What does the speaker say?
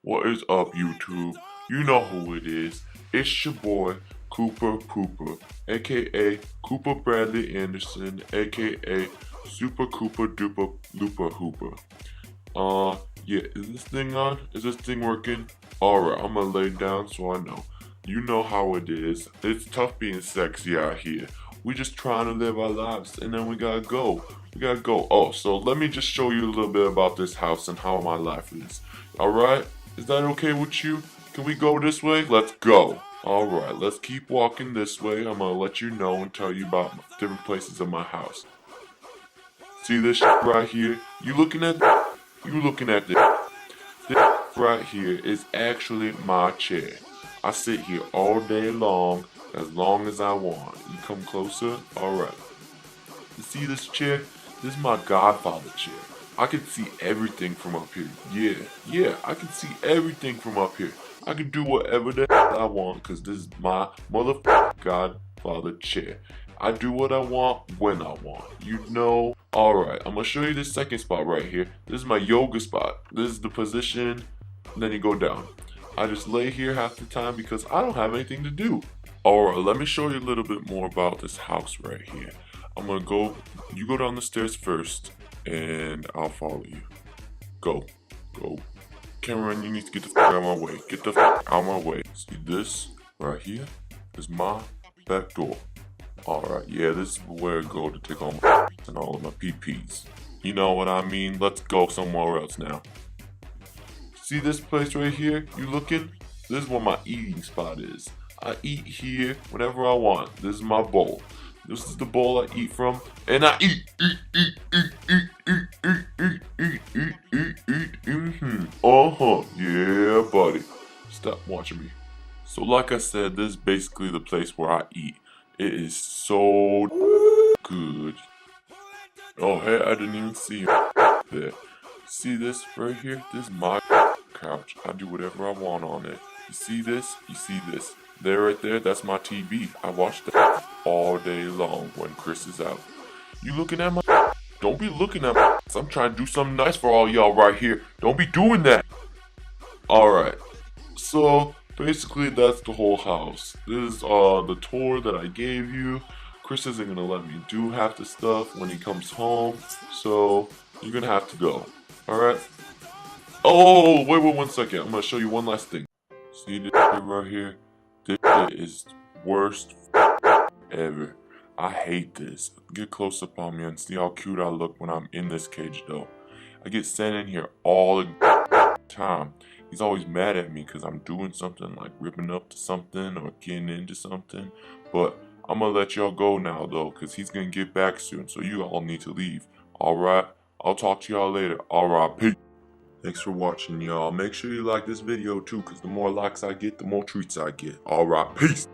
What is up, YouTube? You know who it is. It's your boy, Cooper Pooper, aka Cooper Bradley Anderson, aka Super Cooper Duper Looper Hooper. Yeah, is this thing on? Is this thing working? Alright, I'm gonna lay down so I know. You know how it is. It's tough being sexy out here. We just trying to live our lives, and then we gotta go. We gotta go. Oh, so let me just show you a little bit about this house and how my life is. Alright? Is that okay with you? Can we go this way? Let's go. Alright, let's keep walking this way. I'm gonna let you know and tell you about different places of my house. See this shit right here? You looking at that? You looking at this? This right here is actually my chair. I sit here all day long as I want. You come closer? Alright. You see this chair? This is my godfather chair. I can see everything from up here. Yeah, I can see everything from up here. I can do whatever the hell I want because this is my motherfucking godfather chair. I do what I want when I want. You know? Alright, I'm gonna show you this second spot right here. This is my yoga spot. This is the position, and then you go down. I just lay here half the time because I don't have anything to do. Alright, let me show you a little bit more about this house right here. You go down the stairs first, and I'll follow you. Go. Cameron, you need to get the fuck out of my way. Get the fuck out of my way. See this right here is my back door. Alright, yeah, this is where I go to take all my and all of my PPs. You know what I mean? Let's go somewhere else now. See this place right here? You looking? This is where my eating spot is. I eat here whenever I want. This is my bowl. This is the bowl I eat from, and I eat. Yeah, buddy. Stop watching me. So like I said, this is basically the place where I eat. It is so good. Oh, hey, I didn't even see him there. See this right here? This is my couch. I do whatever I want on it. You see this? You see this? There right there, that's my TV. I watch that all day long when Chris is out. You looking at my? Don't be looking at my. I'm trying to do something nice for all y'all right here. Don't be doing that. Alright. So basically that's the whole house. This is the tour that I gave you. Chris isn't gonna let me do half the stuff when he comes home, so you're gonna have to go. Alright? Oh, wait 1 second. I'm gonna show you one last thing. See this shit right here? This shit is worst ever. I hate this. Get close up on me and see how cute I look when I'm in this cage though. I get sent in here all the time. He's always mad at me because I'm doing something like ripping up to something or getting into something. But I'm gonna let y'all go now though because he's gonna get back soon. So you all need to leave. Alright? I'll talk to y'all later. Alright, peace. Thanks for watching, y'all. Make sure you like this video too, because the more likes I get, the more treats I get. Alright, peace!